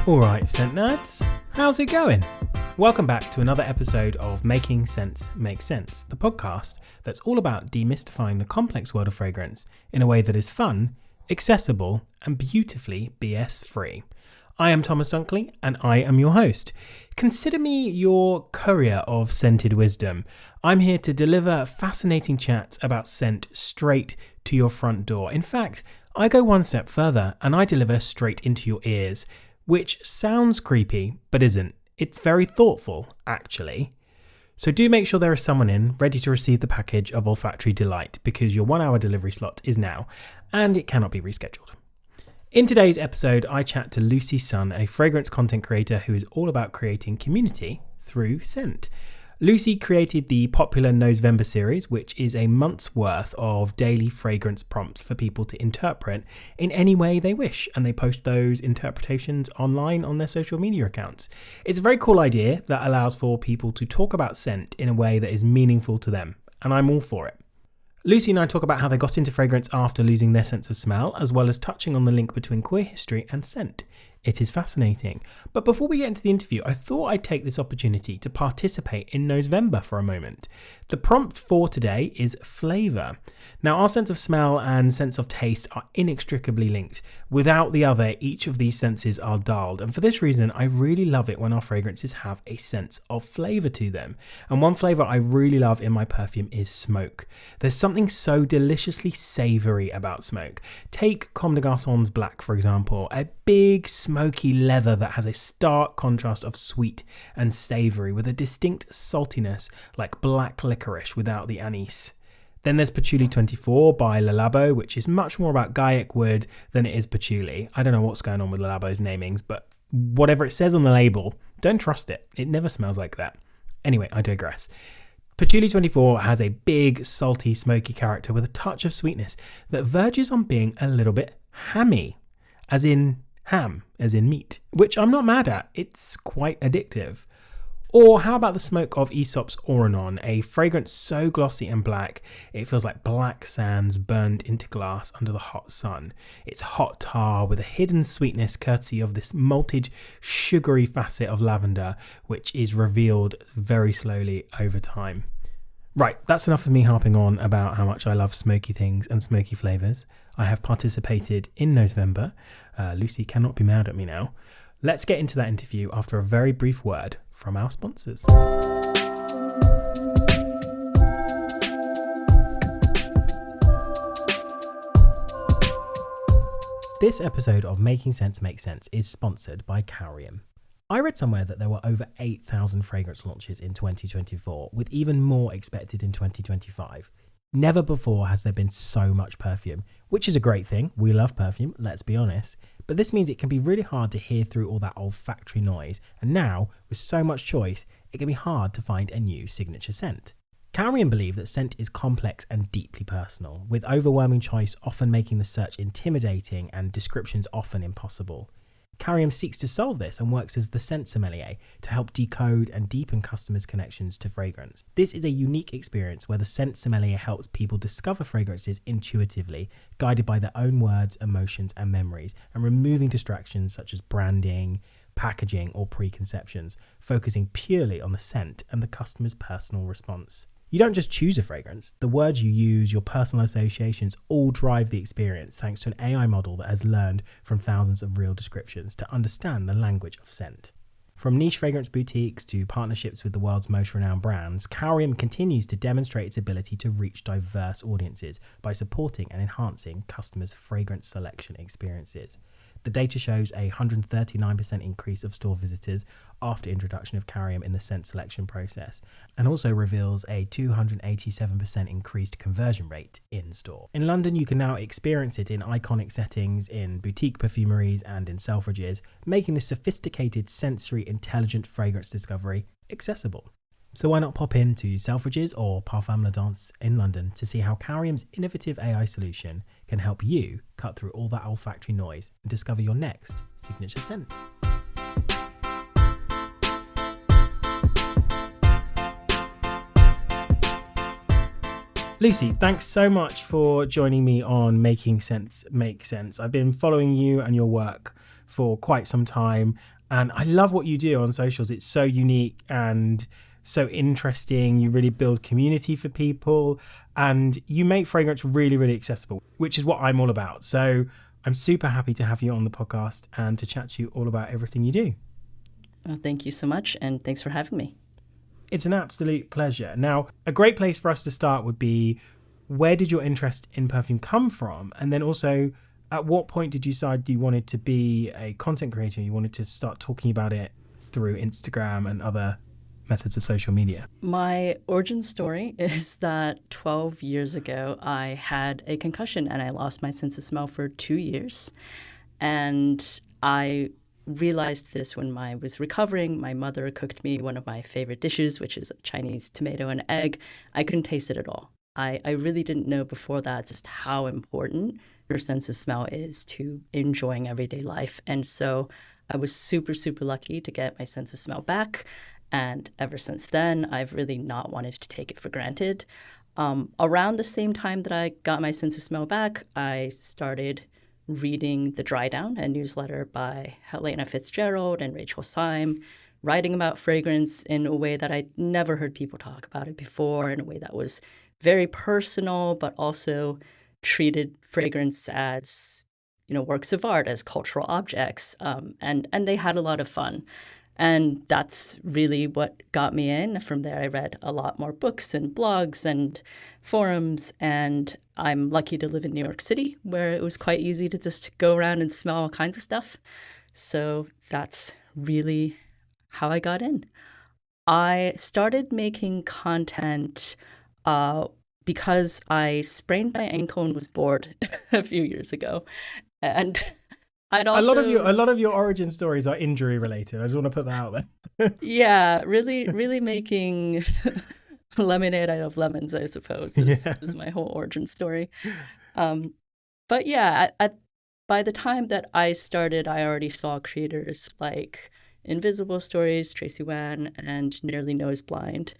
Alright, scent nerds, how's it going? Welcome back to another episode of Making Sense Make Sense, the podcast that's all about demystifying the complex world of fragrance in a way that is fun, accessible, and beautifully BS free. I am Thomas Dunkley, and I am your host. Consider me your courier of scented wisdom. I'm here to deliver fascinating chats about scent straight to your front door. In fact, I go one step further and I deliver straight into your ears, which sounds creepy, but isn't. It's very thoughtful, actually. So do make sure there is someone in, ready to receive the package of olfactory delight, because your 1 hour delivery slot is now, and it cannot be rescheduled. In today's episode, I chat to Lucy Sun, a fragrance content creator who is all about creating community through scent. Lucy created the popular Nosevember series, which is a month's worth of daily fragrance prompts for people to interpret in any way they wish, and they post those interpretations online on their social media accounts. It's a very cool idea that allows for people to talk about scent in a way that is meaningful to them, and I'm all for it. Lucy and I talk about how they got into fragrance after losing their sense of smell, as well as touching on the link between queer history and scent. It is fascinating. But before we get into the interview, I thought I'd take this opportunity to participate in Nosevember for a moment. The prompt for today is flavour. Now, our sense of smell and sense of taste are inextricably linked. Without the other, each of these senses are dulled. And for this reason, I really love it when our fragrances have a sense of flavour to them. And one flavour I really love in my perfume is smoke. There's something so deliciously savoury about smoke. Take Comme des Garçons Black, for example, a big smoky leather that has a stark contrast of sweet and savoury with a distinct saltiness like black licorice without the anise. Then there's Patchouli 24 by Le Labo, which is much more about Gaiac wood than it is patchouli. I don't know what's going on with Le Labo's namings, but whatever it says on the label, don't trust it. It never smells like that. Anyway, I digress. Patchouli 24 has a big, salty, smoky character with a touch of sweetness that verges on being a little bit hammy, as in ham, as in meat, which I'm not mad at. It's quite addictive. Or how about the smoke of Aesop's Oranon, a fragrance so glossy and black, it feels like black sands burned into glass under the hot sun. It's hot tar with a hidden sweetness courtesy of this malted, sugary facet of lavender, which is revealed very slowly over time. Right, that's enough of me harping on about how much I love smoky things and smoky flavours. I have participated in Nosevember. Lucy cannot be mad at me now. Let's get into that interview after a very brief word from our sponsors. This episode of Making Sense Make Sense is sponsored by Carium. I read somewhere that there were over 8,000 fragrance launches in 2024, with even more expected in 2025. Never before has there been so much perfume, which is a great thing. We love perfume, let's be honest. But this means it can be really hard to hear through all that olfactory noise. And now, with so much choice, it can be hard to find a new signature scent. Carium believe that scent is complex and deeply personal, with overwhelming choice often making the search intimidating and descriptions often impossible. Carium seeks to solve this and works as the scent sommelier to help decode and deepen customers' connections to fragrance. This is a unique experience where the scent sommelier helps people discover fragrances intuitively, guided by their own words, emotions, and memories, and removing distractions such as branding, packaging, or preconceptions, focusing purely on the scent and the customer's personal response. You don't just choose a fragrance, the words you use, your personal associations all drive the experience thanks to an AI model that has learned from thousands of real descriptions to understand the language of scent. From niche fragrance boutiques to partnerships with the world's most renowned brands, Carium continues to demonstrate its ability to reach diverse audiences by supporting and enhancing customers' fragrance selection experiences. The data shows a 139% increase of store visitors after introduction of Carium in the scent selection process, and also reveals a 287% increased conversion rate in store. In London, you can now experience it in iconic settings, in boutique perfumeries, and in Selfridges, making this sophisticated, sensory, intelligent fragrance discovery accessible. So why not pop in to Selfridges or Parfum La Danse in London to see how Carium's innovative AI solution can help you cut through all that olfactory noise and discover your next signature scent. Lucy, thanks so much for joining me on Making Sense Make Sense. I've been following you and your work for quite some time, And I love what you do on socials. It's so unique and so interesting. You really build community for people and you make fragrance really, really accessible, which is what I'm all about. So I'm super happy to have you on the podcast and to chat to you all about everything you do. Well, thank you so much. And thanks for having me. It's an absolute pleasure. Now, a great place for us to start would be, where did your interest in perfume come from? And then also, at what point did you decide you wanted to be a content creator? You wanted to start talking about it through Instagram and other methods of social media? My origin story is that 12 years ago, I had a concussion and I lost my sense of smell for 2 years. And I realized this when I was recovering. My mother cooked me one of my favorite dishes, which is a Chinese tomato and egg. I couldn't taste it at all. I really didn't know before that just how important your sense of smell is to enjoying everyday life. And so I was super, super lucky to get my sense of smell back. And ever since then, I've really not wanted to take it for granted. Around the same time that I got my sense of smell back, I started reading The Dry Down, a newsletter by Helena Fitzgerald and Rachel Syme, writing about fragrance in a way that I'd never heard people talk about it before, in a way that was very personal, but also treated fragrance as, works of art, as cultural objects, and they had a lot of fun. And that's really what got me in. From there, I read a lot more books and blogs and forums. And I'm lucky to live in New York City, where it was quite easy to just go around and smell all kinds of stuff. So that's really how I got in. I started making content because I sprained my ankle and was bored a few years ago. And I'd also... A lot of your origin stories are injury related. I just want to put that out there. Yeah, really making lemonade out of lemons, I suppose, is my whole origin story. But yeah, by the time that I started, I already saw creators like Invisible Stories, Tracy Wan, and Nearly Nose Blind,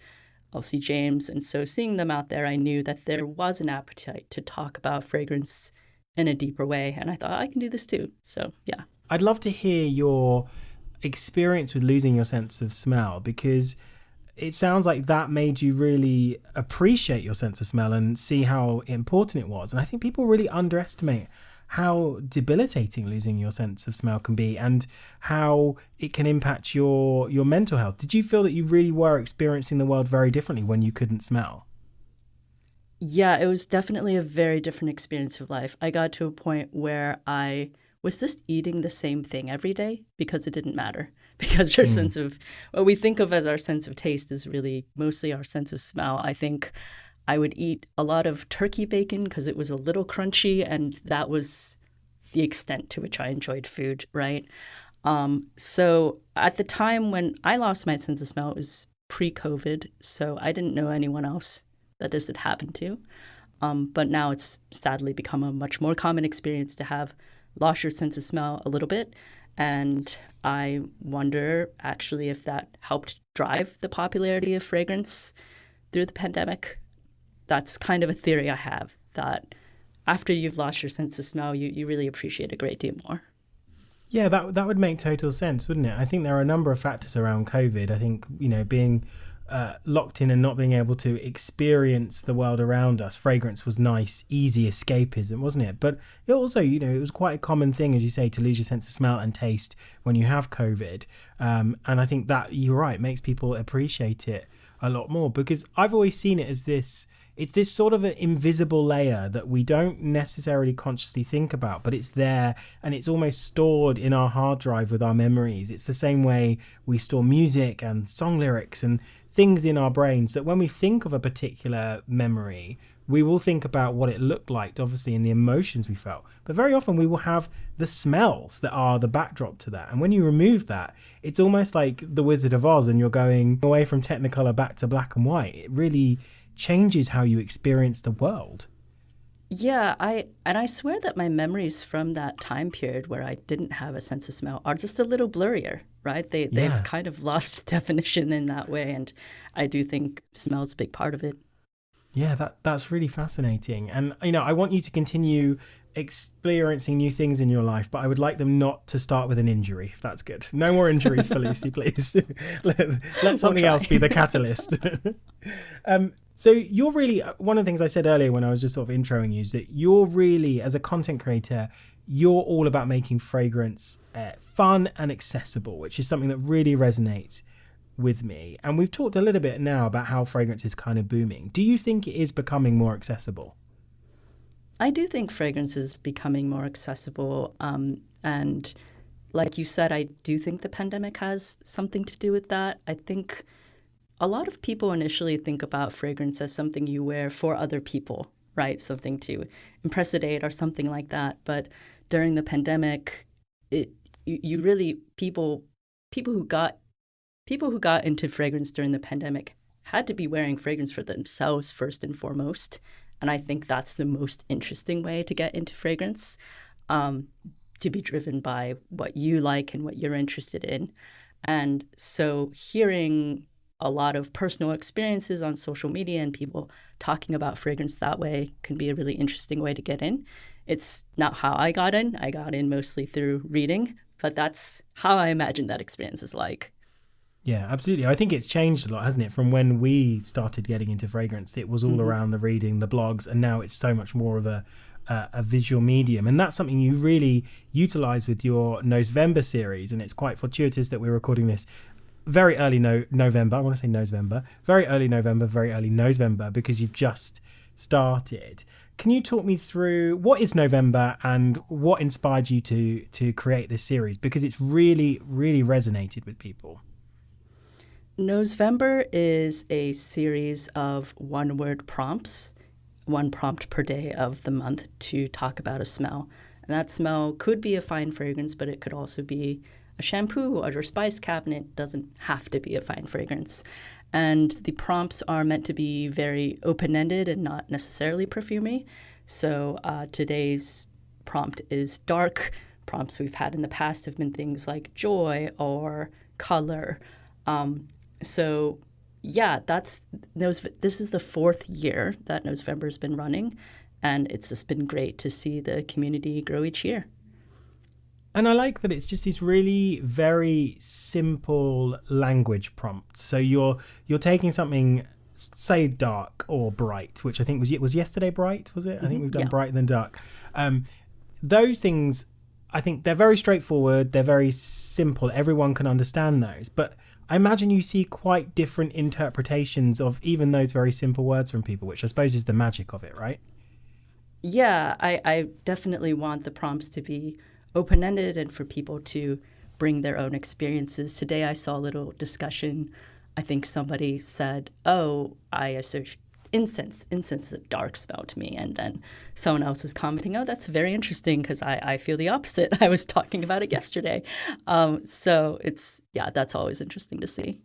Elsie James. And so seeing them out there, I knew that there was an appetite to talk about fragrance in a deeper way. And I thought, I can do this too. So, yeah. I'd love to hear your experience with losing your sense of smell, because it sounds like that made you really appreciate your sense of smell and see how important it was. And I think people really underestimate how debilitating losing your sense of smell can be and how it can impact your mental health. Did you feel that you really were experiencing the world very differently when you couldn't smell? Yeah, it was definitely a very different experience of life. I got to a point where I was just eating the same thing every day because it didn't matter. Because your sense of, what we think of as our sense of taste is really mostly our sense of smell. I think I would eat a lot of turkey bacon because it was a little crunchy, and that was the extent to which I enjoyed food, right? So at the time when I lost my sense of smell, it was pre-COVID, so I didn't know anyone else that this had happened to. But now it's sadly become a much more common experience to have lost your sense of smell a little bit. And I wonder actually if that helped drive the popularity of fragrance through the pandemic. That's kind of a theory I have, that after you've lost your sense of smell, you really appreciate a great deal more. Yeah, that would make total sense, wouldn't it? I think there are a number of factors around COVID. I think, being locked in and not being able to experience the world around us, fragrance was nice, easy escapism, wasn't it? But it also, it was quite a common thing, as you say, to lose your sense of smell and taste when you have COVID. And I think that, you're right, makes people appreciate it a lot more, because I've always seen it as it's this sort of an invisible layer that we don't necessarily consciously think about, but it's there and it's almost stored in our hard drive with our memories. It's the same way we store music and song lyrics and things in our brains, that when we think of a particular memory, we will think about what it looked like, obviously, and the emotions we felt. But very often we will have the smells that are the backdrop to that. And when you remove that, it's almost like the Wizard of Oz and you're going away from Technicolor back to black and white. It really changes how you experience the world. Yeah, I swear that my memories from that time period where I didn't have a sense of smell are just a little blurrier, right? They've kind of lost definition in that way, and I do think smell is a big part of it. Yeah, that's really fascinating. And, I want you to continue experiencing new things in your life, but I would like them not to start with an injury, if that's good. No more injuries for Lucy, please. Let something else be the catalyst. So you're really, one of the things I said earlier when I was just sort of introing you is that you're really, as a content creator, you're all about making fragrance fun and accessible, which is something that really resonates with me. And we've talked a little bit now about how fragrance is kind of booming. Do you think it is becoming more accessible? I do think fragrance is becoming more accessible. And like you said, I do think the pandemic has something to do with that. I think a lot of people initially think about fragrance as something you wear for other people, right? Something to impress a date or something like that. But during the pandemic, you really people who got into fragrance during the pandemic had to be wearing fragrance for themselves first and foremost. And I think that's the most interesting way to get into fragrance, to be driven by what you like and what you're interested in. And so hearing a lot of personal experiences on social media and people talking about fragrance that way can be a really interesting way to get in. It's not how I got in. I got in mostly through reading, but that's how I imagine that experience is like. Yeah, absolutely. I think it's changed a lot, hasn't it? From when we started getting into fragrance, it was all around the reading, the blogs, and now it's so much more of a visual medium. And that's something you really utilize with your November series. And it's quite fortuitous that we're recording this very early November. I want to say November. Very early November, because you've just started. Can you talk me through what is November and what inspired you to create this series? Because it's really, really resonated with people. November is a series of one-word prompts, one prompt per day of the month to talk about a smell. And that smell could be a fine fragrance, but it could also be a shampoo or your spice cabinet. It doesn't have to be a fine fragrance. And the prompts are meant to be very open-ended and not necessarily perfumey. So today's prompt is dark. Prompts we've had in the past have been things like joy or color. So yeah, this is the 4th year that November's been running, and it's just been great to see the community grow each year. And I like that it's just these really very simple language prompts. So you're taking something, say dark or bright, which I think was yesterday bright, was it? I think we've done bright and then dark. Those things, I think they're very straightforward. They're very simple. Everyone can understand those. But I imagine you see quite different interpretations of even those very simple words from people, which I suppose is the magic of it, right? Yeah, I definitely want the prompts to be open-ended and for people to bring their own experiences. Today I saw a little discussion. I think somebody said, oh, I associate incense. Incense is a dark smell to me. And then someone else is commenting, oh, that's very interesting because I feel the opposite. I was talking about it yesterday. So that's always interesting to see.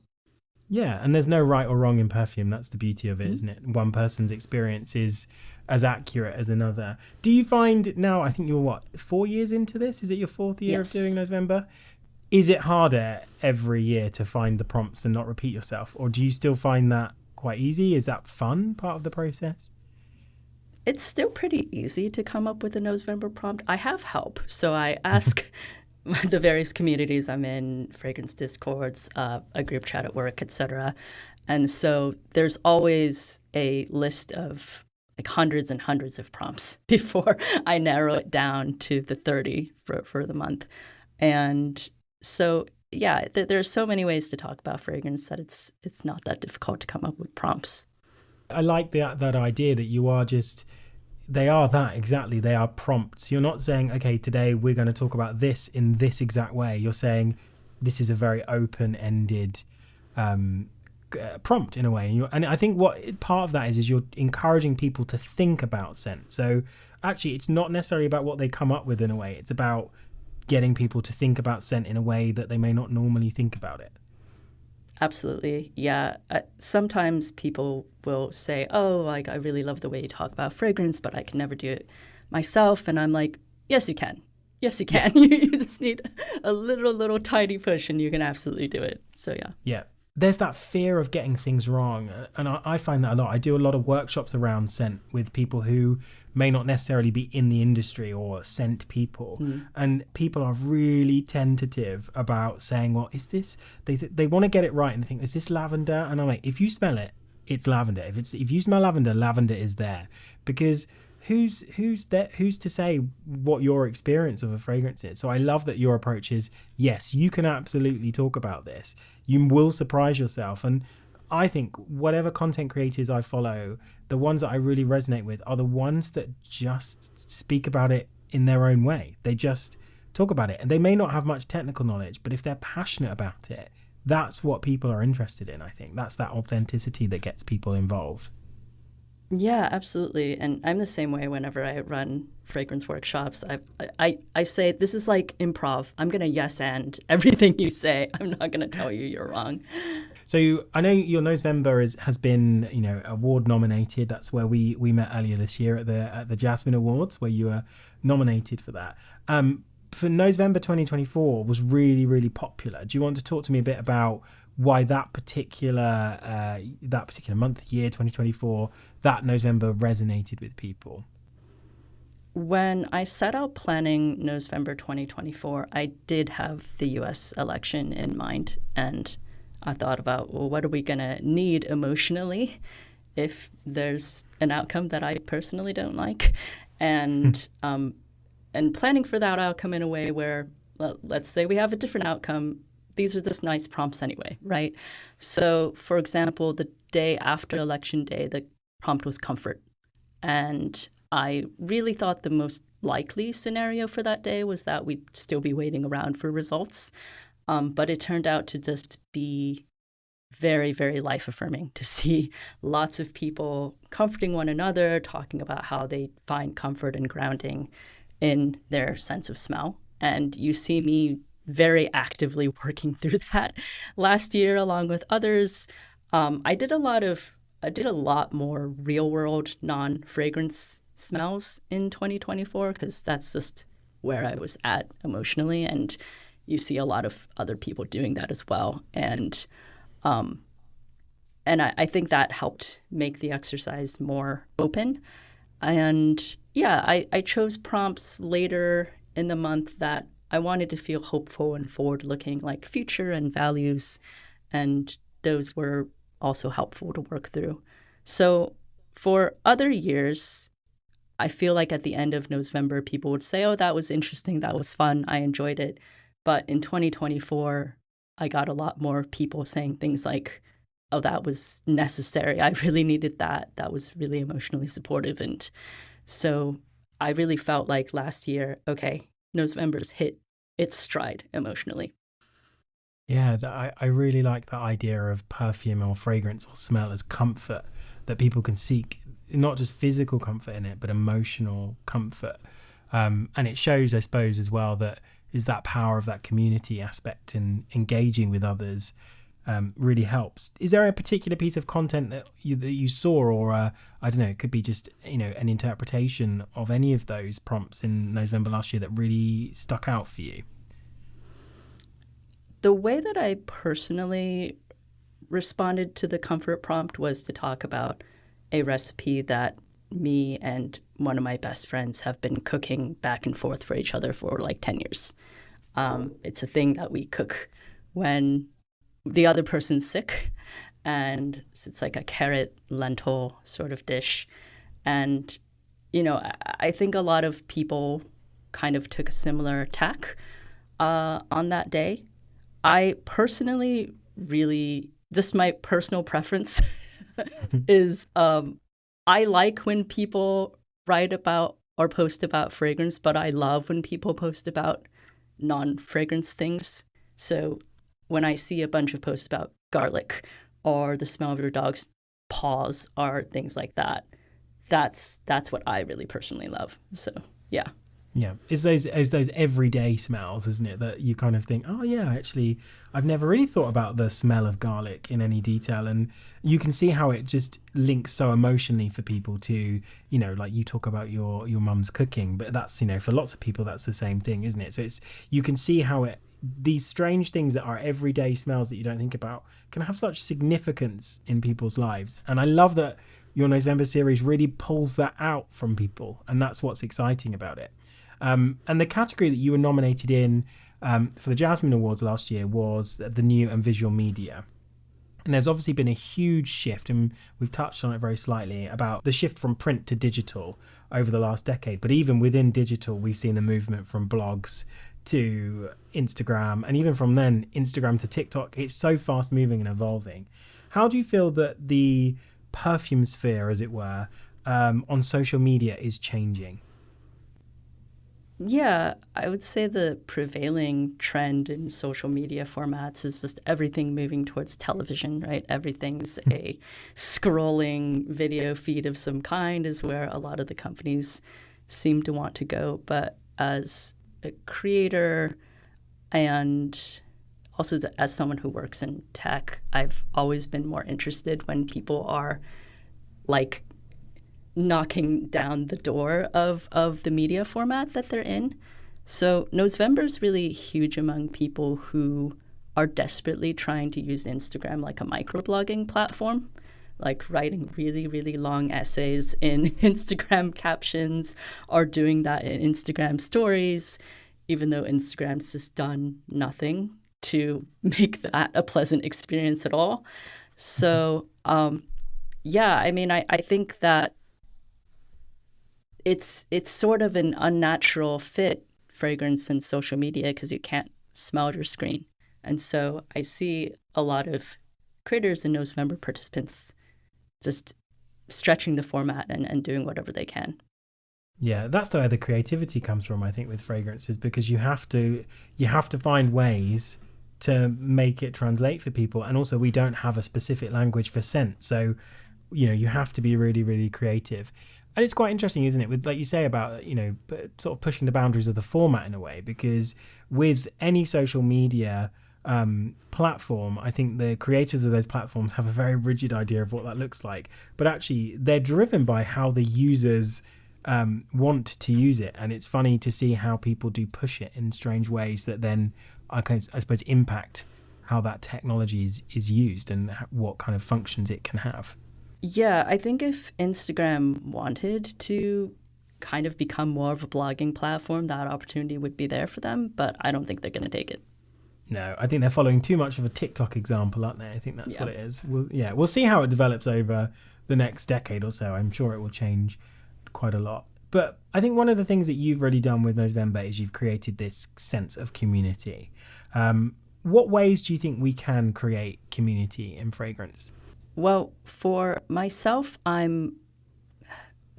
Yeah, and there's no right or wrong in perfume. That's the beauty of it, isn't it? One person's experience is as accurate as another. Do you find now, I think you're 4 years into this? Is it your 4th year of doing November? Is it harder every year to find the prompts and not repeat yourself? Or do you still find that quite easy? Is that fun part of the process? It's still pretty easy to come up with a November prompt. I have help. So I ask the various communities I'm in, fragrance discords, a group chat at work, etc. And so there's always a list of like hundreds and hundreds of prompts before I narrow it down to the 30 for the month. And so, yeah, there's so many ways to talk about fragrance that it's not that difficult to come up with prompts. I like that idea that you are they are that exactly. They are prompts. You're not saying, okay, today we're going to talk about this in this exact way. You're saying this is a very open-ended prompt in a way. And I think what part of that is you're encouraging people to think about scent. So actually, it's not necessarily about what they come up with in a way. It's about getting people to think about scent in a way that they may not normally think about it. Absolutely. Yeah. Sometimes people will say, oh, like, I really love the way you talk about fragrance, but I can never do it myself. And I'm like, yes, you can. Yes, you can. You just need a little tiny push and you can absolutely do it. So, yeah. Yeah. there's that fear of getting things wrong. And I find that a lot. I do a lot of workshops around scent with people who may not necessarily be in the industry or scent people. And people are really tentative about saying, well, is this, they want to get it right. And they think, is this lavender? And I'm like, if you smell it, it's lavender. If you smell lavender, lavender is there. Because who's to say what your experience of a fragrance is? So I love that your approach is, yes, you can absolutely talk about this. You will surprise yourself. And I think whatever content creators I follow, the ones that I really resonate with are the ones that just speak about it in their own way. They just talk about it, and they may not have much technical knowledge, but if they're passionate about it, that's what people are interested in. I think that's that authenticity that gets people involved. Yeah, absolutely. And I'm the same way whenever I run fragrance workshops. I say, this is like improv. I'm going to yes and everything you say. I'm not going to tell you you're wrong. So I know your November has been, award nominated. That's where we met earlier this year at the Jasmine Awards, where you were nominated for that. For November 2024 was really, really popular. Do you want to talk to me a bit about why that particular month, year 2024, that November resonated with people? When I set out planning November 2024, I did have the US election in mind. And I thought about, well, what are we going to need emotionally if there's an outcome that I personally don't like? And planning for that outcome in a way where, well, let's say we have a different outcome. These are just nice prompts anyway, right? So, for example, the day after Election Day, the prompt was comfort. And I really thought the most likely scenario for that day was that we'd still be waiting around for results. But it turned out to just be very, very life-affirming to see lots of people comforting one another, talking about how they find comfort and grounding in their sense of smell. And you see me very actively working through that last year, along with others. I did a lot more real-world non-fragrance smells in 2024 because that's just where I was at emotionally, and you see a lot of other people doing that as well. And I think that helped make the exercise more open. And yeah, I chose prompts later in the month that I wanted to feel hopeful and forward-looking, like future and values, and those were also helpful to work through. So for other years, I feel like at the end of November, people would say, oh, that was interesting, that was fun, I enjoyed it. But in 2024, I got a lot more people saying things like, oh, that was necessary, I really needed that, that was really emotionally supportive. And so I really felt like last year, okay, November's hit its stride emotionally. Yeah, I really like that idea of perfume or fragrance or smell as comfort, that people can seek not just physical comfort in it, but emotional comfort. And it shows, I suppose, as well, that is that power of that community aspect, and engaging with others really helps. Is there a particular piece of content that you saw, or I don't know, it could be just an interpretation of any of those prompts in November last year that really stuck out for you? The way that I personally responded to the comfort prompt was to talk about a recipe that me and one of my best friends have been cooking back and forth for each other for like 10 years. It's a thing that we cook when the other person's sick, and it's like a carrot lentil sort of dish. And, I think a lot of people kind of took a similar tack on that day. I personally really, just my personal preference is I like when people write about or post about fragrance, but I love when people post about non-fragrance things. So when I see a bunch of posts about garlic or the smell of your dog's paws or things like that, that's what I really personally love. So yeah. Yeah, it's those everyday smells, isn't it, that you kind of think, oh yeah, actually, I've never really thought about the smell of garlic in any detail. And you can see how it just links so emotionally for people to, like you talk about your mum's cooking, but that's, for lots of people, that's the same thing, isn't it? So you can see how it these strange things that are everyday smells that you don't think about can have such significance in people's lives. And I love that your November series really pulls that out from people, and that's what's exciting about it. And the category that you were nominated in for the Jasmine Awards last year was the new and visual media. And there's obviously been a huge shift, and we've touched on it very slightly, about the shift from print to digital over the last decade. But even within digital, we've seen the movement from blogs to Instagram, and even from then, Instagram to TikTok. It's so fast moving and evolving. How do you feel that the perfume sphere, as it were, on social media is changing? Yeah, I would say the prevailing trend in social media formats is just everything moving towards television, right? Everything's a scrolling video feed of some kind is where a lot of the companies seem to want to go. But as a creator and also as someone who works in tech, I've always been more interested when people are like knocking down the door of the media format that they're in. So November's really huge among people who are desperately trying to use Instagram like a microblogging platform, like writing really, really long essays in Instagram captions or doing that in Instagram stories, even though Instagram's just done nothing to make that a pleasant experience at all. So, yeah, I mean, I think that it's sort of an unnatural fit, fragrance and social media, because you can't smell your screen. And so I see a lot of creators and November participants just stretching the format and doing whatever they can. Yeah, that's where the creativity comes from, I think, with fragrances, because you have to find ways to make it translate for people. And also, we don't have a specific language for scent, so you have to be really, really creative. And it's quite interesting, isn't it, with, like you say, about sort of pushing the boundaries of the format in a way, because with any social media platform, I think the creators of those platforms have a very rigid idea of what that looks like, but actually they're driven by how the users want to use it. And it's funny to see how people do push it in strange ways that then I suppose impact how that technology is used and what kind of functions it can have. Yeah, I think if Instagram wanted to kind of become more of a blogging platform, that opportunity would be there for them, but I don't think they're going to take it. No, I think they're following too much of a TikTok example, aren't they? I think that's what it is. We'll see how it develops over the next decade or so. I'm sure it will change quite a lot. But I think one of the things that you've really done with November is you've created this sense of community. What ways do you think we can create community in fragrance? Well, for myself,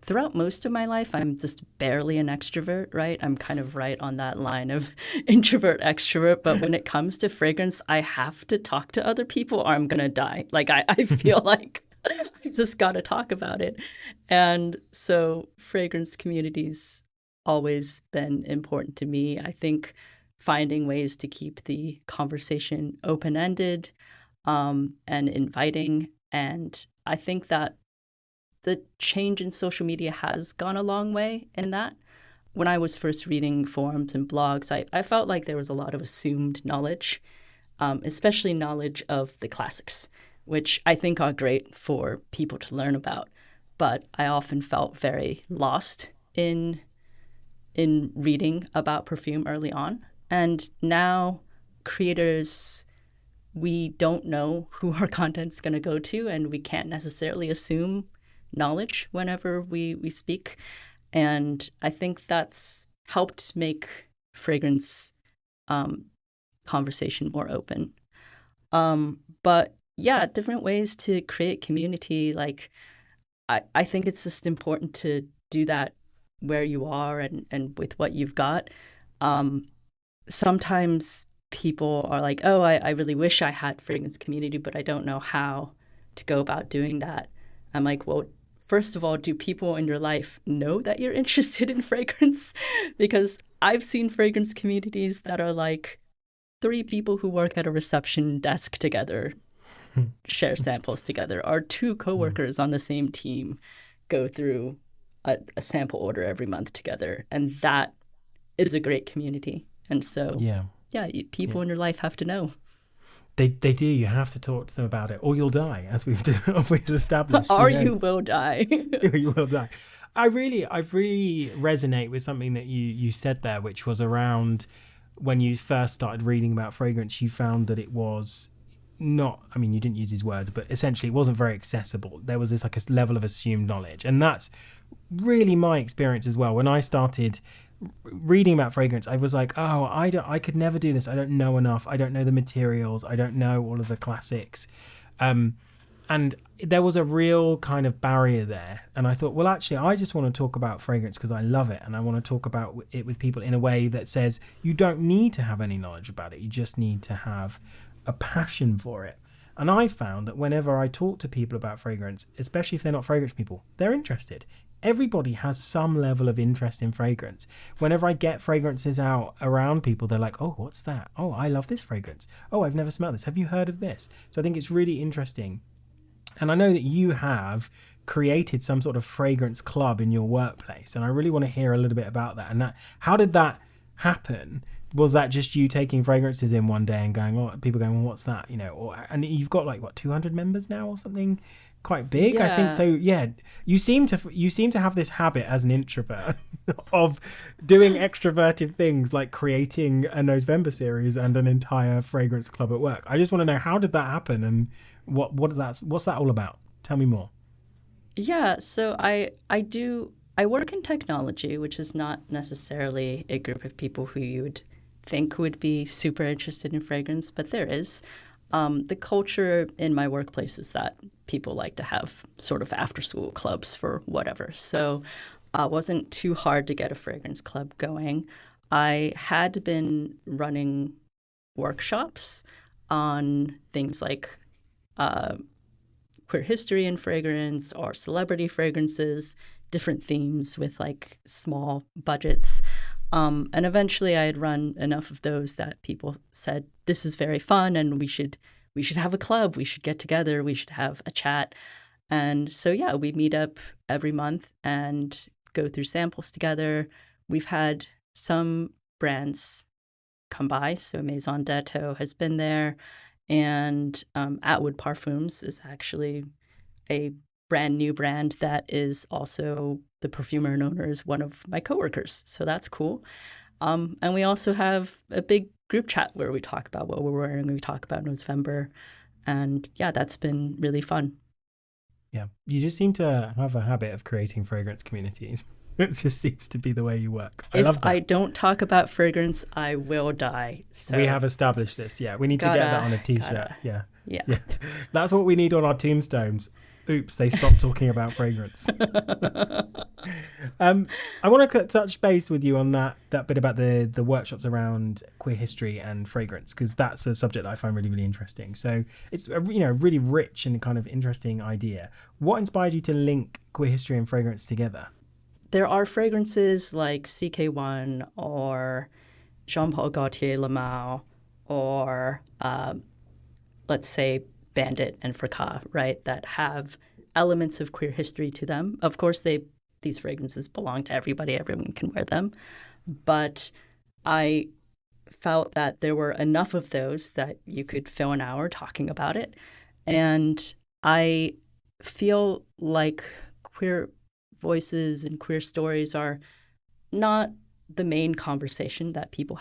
throughout most of my life, I'm just barely an extrovert, right? I'm kind of right on that line of introvert, extrovert. But when it comes to fragrance, I have to talk to other people or I'm going to die. Like, I feel like I just got to talk about it. And so fragrance community's always been important to me. I think finding ways to keep the conversation open-ended and inviting. And I think that the change in social media has gone a long way in that. When I was first reading forums and blogs, I felt like there was a lot of assumed knowledge, especially knowledge of the classics, which I think are great for people to learn about. But I often felt very lost in reading about perfume early on. And now creators, we don't know who our content's going to go to, and we can't necessarily assume knowledge whenever we speak. And I think that's helped make fragrance conversation more open. But yeah, different ways to create community. Like, I think it's just important to do that where you are and with what you've got. Sometimes people are like, oh, I really wish I had fragrance community, but I don't know how to go about doing that. I'm like, well, first of all, do people in your life know that you're interested in fragrance? Because I've seen fragrance communities that are like 3 people who work at a reception desk together, share samples together, or 2 coworkers on the same team go through a sample order every month together. And that is a great community. And so, yeah, people in your life have to know. They do. You have to talk to them about it, or you'll die, as we've always established. Or you will die. You will die. I really resonate with something that you said there, which was around when you first started reading about fragrance. You found that it was not, I mean, you didn't use these words, but essentially it wasn't very accessible. There was this like a level of assumed knowledge, and that's really my experience as well. When I started reading about fragrance, I was like, oh, I could never do this. I don't know enough. I don't know the materials. I don't know all of the classics. And there was a real kind of barrier there. And I thought, well, actually, I just want to talk about fragrance because I love it. And I want to talk about it with people in a way that says you don't need to have any knowledge about it. You just need to have a passion for it. And I found that whenever I talk to people about fragrance, especially if they're not fragrance people, they're interested. Everybody has some level of interest in fragrance. Whenever I get fragrances out around people, they're like, oh, what's that? Oh, I love this fragrance. Oh, I've never smelled this. Have you heard of this? So I think it's really interesting. And I know that you have created some sort of fragrance club in your workplace. And I really want to hear a little bit about that. And how did that happen? Was that just you taking fragrances in one day and going, oh, people going, well, what's that? And you've got like, what, 200 members now or something? Quite big, yeah. I think so. Yeah, you seem to have this habit as an introvert of doing extroverted things like creating a November series and an entire fragrance club at work. I just want to know, how did that happen, and what's that all about? Tell me more. Yeah, so I work in technology, which is not necessarily a group of people who you would think would be super interested in fragrance, but there is. The culture in my workplace is that people like to have sort of after-school clubs for whatever. So it wasn't too hard to get a fragrance club going. I had been running workshops on things like queer history in fragrance or celebrity fragrances, different themes with like small budgets. And eventually I had run enough of those that people said, this is very fun and we should have a club. We should get together. We should have a chat. And so, yeah, we meet up every month and go through samples together. We've had some brands come by. So Mendittorosa has been there. And Atwood Parfums is actually a brand new brand that is also the perfumer and owner is one of my coworkers. So that's cool. And we also have a big group chat where we talk about what we're wearing. We talk about November. And yeah, that's been really fun. Yeah. You just seem to have a habit of creating fragrance communities. It just seems to be the way you work. I love that. If I don't talk about fragrance, I will die. So we have established this. Yeah. We need to get that on a t-shirt. Yeah. That's what we need on our tombstones. Oops, they stopped talking about fragrance. I want to touch base with you on that bit about the workshops around queer history and fragrance, because that's a subject that I find really, really interesting. So it's a really rich and kind of interesting idea. What inspired you to link queer history and fragrance together? There are fragrances like CK1 or Jean-Paul Gaultier Le Male or let's say Bandit and Fracas, right, that have elements of queer history to them. Of course, these fragrances belong to everybody. Everyone can wear them. But I felt that there were enough of those that you could fill an hour talking about it. And I feel like queer voices and queer stories are not the main conversation that people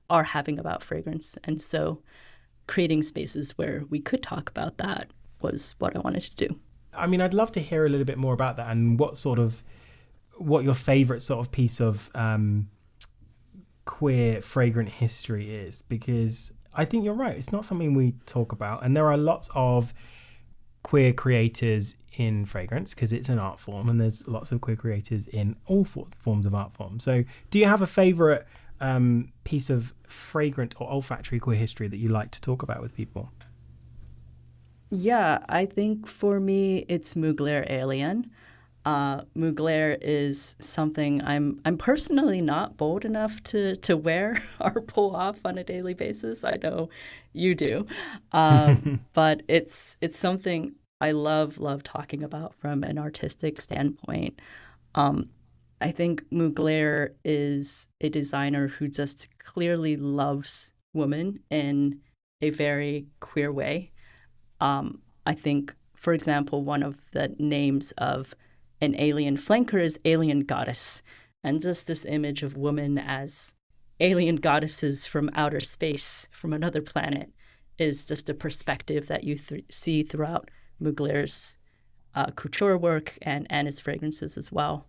are having about fragrance. And so creating spaces where we could talk about that was what I wanted to do. I mean, I'd love to hear a little bit more about that and what your favorite sort of piece of queer fragrant history is, because I think you're right. It's not something we talk about. And there are lots of queer creators in fragrance because it's an art form, and there's lots of queer creators in all forms of art form. So do you have a favorite piece of fragrant or olfactory queer history that you like to talk about with people? Yeah, I think for me it's Mugler Alien. Mugler is something I'm personally not bold enough to wear or pull off on a daily basis. I know you do, but it's something I love talking about from an artistic standpoint. I think Mugler is a designer who just clearly loves woman in a very queer way. I think, for example, one of the names of an alien flanker is alien goddess. And just this image of women as alien goddesses from outer space, from another planet, is just a perspective that you see throughout Mugler's couture work and his fragrances as well.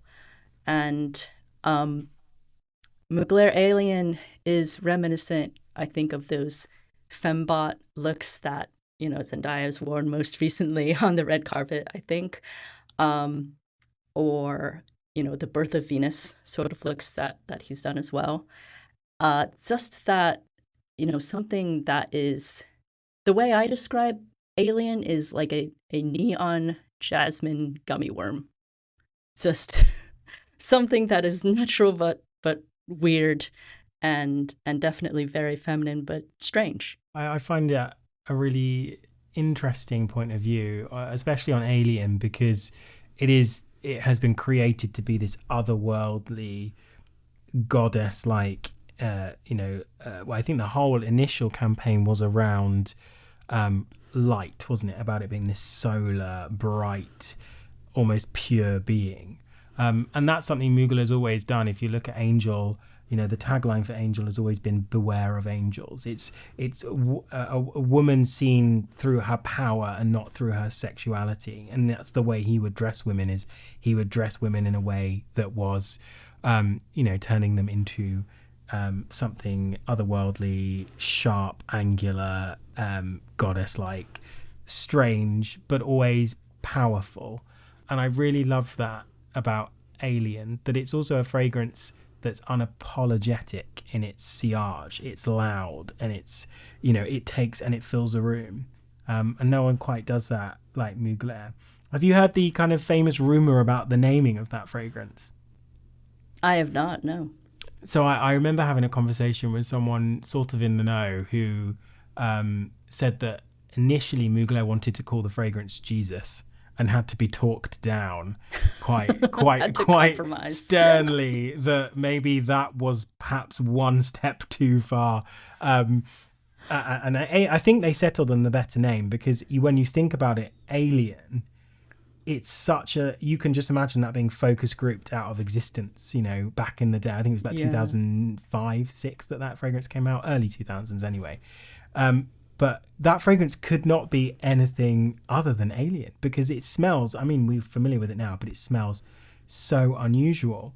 And Mugler Alien is reminiscent, I think, of those fembot looks that, Zendaya's worn most recently on the red carpet, I think. Or, the Birth of Venus sort of looks that he's done as well. Just that, something that is, the way I describe Alien is like a neon jasmine gummy worm. Just something that is natural but weird and definitely very feminine but strange. I find that a really interesting point of view, especially on Alien, because it has been created to be this otherworldly goddess-like. I think the whole initial campaign was around light, wasn't it? About it being this solar, bright, almost pure being. And that's something Mugler has always done. If you look at Angel, the tagline for Angel has always been "Beware of angels." It's a woman seen through her power and not through her sexuality, and that's the way he would dress women. Is he would dress women in a way that was, turning them into something otherworldly, sharp, angular, goddess-like, strange, but always powerful. And I really love that about Alien, that it's also a fragrance that's unapologetic in its sillage. It's loud and it's, it takes and it fills a room. And no one quite does that like Mugler. Have you heard the kind of famous rumor about the naming of that fragrance? I have not, no. So I remember having a conversation with someone sort of in the know who said that initially Mugler wanted to call the fragrance Jesus and had to be talked down quite sternly that maybe that was perhaps one step too far. And I think they settled on the better name because when you think about it, Alien, it's you can just imagine that being focus grouped out of existence, back in the day. I think it was about 2005, 6 that fragrance came out, early 2000s anyway. But that fragrance could not be anything other than Alien because it smells, we're familiar with it now, but it smells so unusual.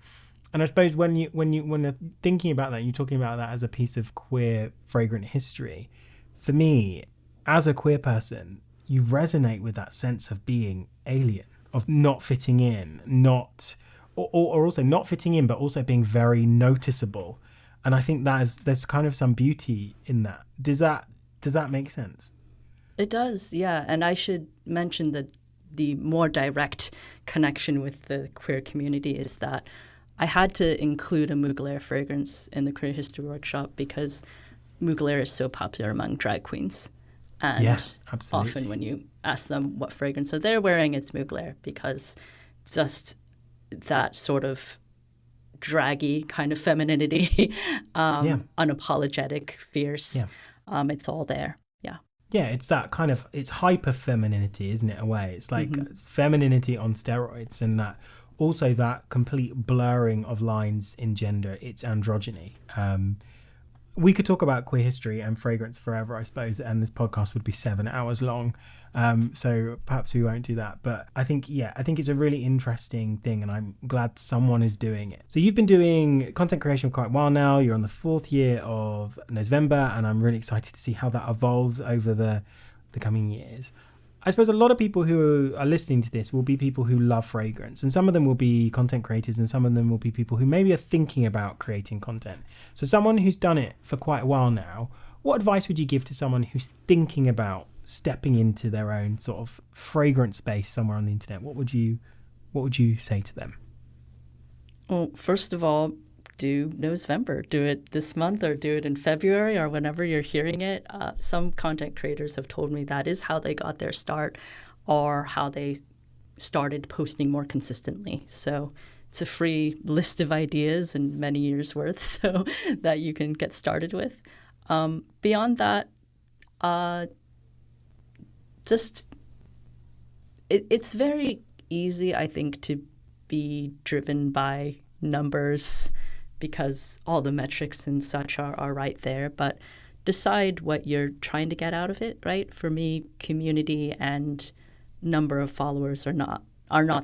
And I suppose when you're thinking about that, you're talking about that as a piece of queer fragrant history. For me, as a queer person, you resonate with that sense of being alien, of not fitting in, or also not fitting in, but also being very noticeable. And I think there's kind of some beauty in that. Does that make sense? It does, yeah. And I should mention that the more direct connection with the queer community is that I had to include a Mugler fragrance in the Queer History Workshop because Mugler is so popular among drag queens. And absolutely. Often when you ask them what fragrance are they wearing, it's Mugler because just that sort of draggy kind of femininity, unapologetic, fierce. Yeah. It's all there. Yeah. Yeah, it's that kind of, it's hyper femininity, isn't it? In a way, it's like it's femininity on steroids, and that also that complete blurring of lines in gender. It's androgyny. We could talk about queer history and fragrance forever, I suppose, and this podcast would be 7 hours long. So perhaps we won't do that. But I think it's a really interesting thing, and I'm glad someone is doing it. So you've been doing content creation for quite a while now. You're on the 4th year of November, and I'm really excited to see how that evolves over the coming years. I suppose a lot of people who are listening to this will be people who love fragrance, and some of them will be content creators, and some of them will be people who maybe are thinking about creating content. So someone who's done it for quite a while now, what advice would you give to someone who's thinking about stepping into their own sort of fragrance space somewhere on the internet? What would you say to them? Well, first of all, do November. Do it this month or do it in February or whenever you're hearing it. Some content creators have told me that is how they got their start or how they started posting more consistently. So it's a free list of ideas and many years worth so that you can get started with. Beyond that, just it's very easy, I think, to be driven by numbers because all the metrics and such are right there. But decide what you're trying to get out of it, right? For me, community and number of followers are not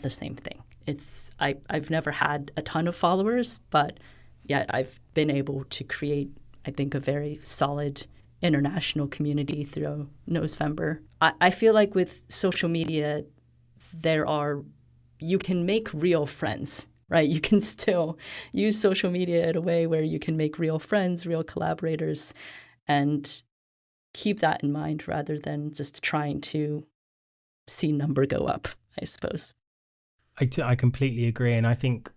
the same thing. I've never had a ton of followers, but yet I've been able to create, I think, a very solid international community through November. I feel like with social media, you can make real friends, right? You can still use social media in a way where you can make real friends, real collaborators, and keep that in mind rather than just trying to see number go up, I suppose. I completely agree. And I think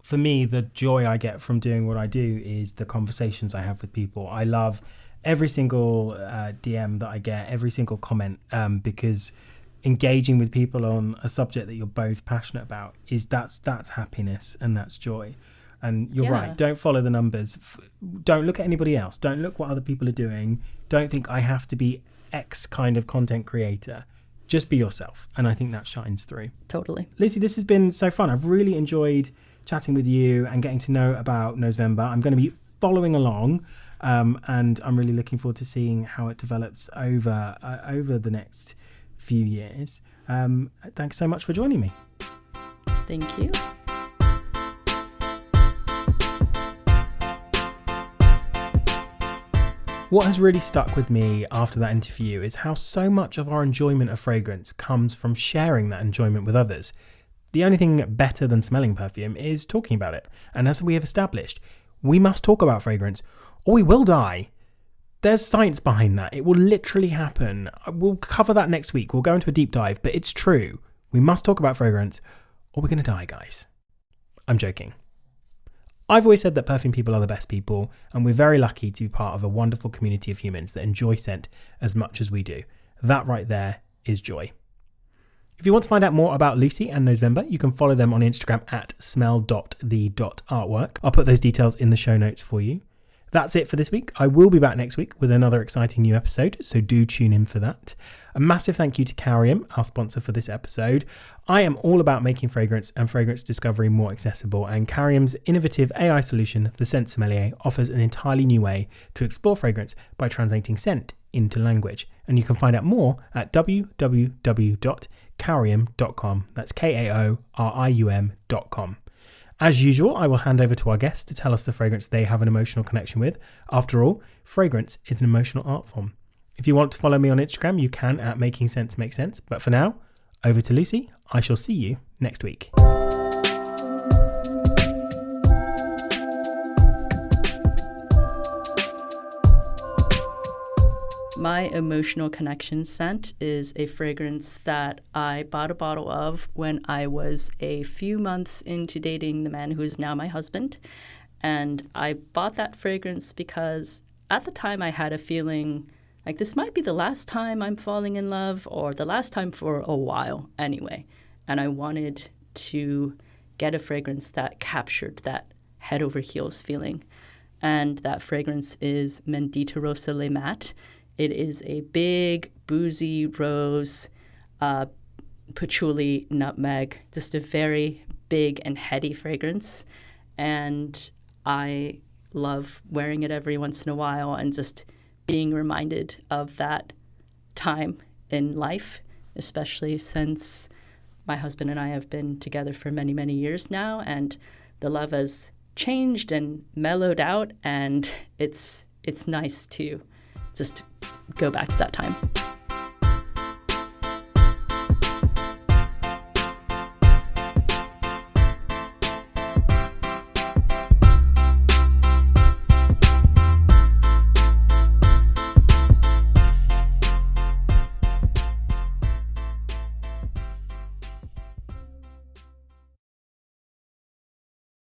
for me, the joy I get from doing what I do is the conversations I have with people. I love every single DM that I get, every single comment, because engaging with people on a subject that you're both passionate about that's happiness and that's joy. And you're right, don't follow the numbers, don't look at anybody else, don't look what other people are doing, don't think I have to be X kind of content creator, just be yourself. And I think that shines through. Totally. Lucy, this has been so fun. I've really enjoyed chatting with you and getting to know about November. I'm going to be following along, and I'm really looking forward to seeing how it develops over the next few years. Thanks so much for joining me. Thank you. What has really stuck with me after that interview is how so much of our enjoyment of fragrance comes from sharing that enjoyment with others. The only thing better than smelling perfume is talking about it. And as we have established, we must talk about fragrance or we will die. There's science behind that. It will literally happen. We'll cover that next week. We'll go into a deep dive, but it's true. We must talk about fragrance or we're going to die, guys. I'm joking. I've always said that perfume people are the best people, and we're very lucky to be part of a wonderful community of humans that enjoy scent as much as we do. That right there is joy. If you want to find out more about Lucy and November, you can follow them on Instagram at smell.the.artwork. I'll put those details in the show notes for you. That's it for this week. I will be back next week with another exciting new episode, so do tune in for that. A massive thank you to Carium, our sponsor for this episode. I am all about making fragrance and fragrance discovery more accessible, and Carium's innovative AI solution, the Scent Sommelier, offers an entirely new way to explore fragrance by translating scent into language. And you can find out more at www.carium.com. That's KAORIUM.com. As usual, I will hand over to our guests to tell us the fragrance they have an emotional connection with. After all, fragrance is an emotional art form. If you want to follow me on Instagram, you can at Making Sense Make Sense. But for now, over to Lucy. I shall see you next week. My emotional connection scent is a fragrance that I bought a bottle of when I was a few months into dating the man who is now my husband. And I bought that fragrance because at the time I had a feeling like this might be the last time I'm falling in love, or the last time for a while anyway. And I wanted to get a fragrance that captured that head over heels feeling. And that fragrance is Mendittorosa Le Mat. It is a big, boozy rose, patchouli, nutmeg, just a very big and heady fragrance. And I love wearing it every once in a while and just being reminded of that time in life, especially since my husband and I have been together for many, many years now. And the love has changed and mellowed out. And it's nice to just go back to that time.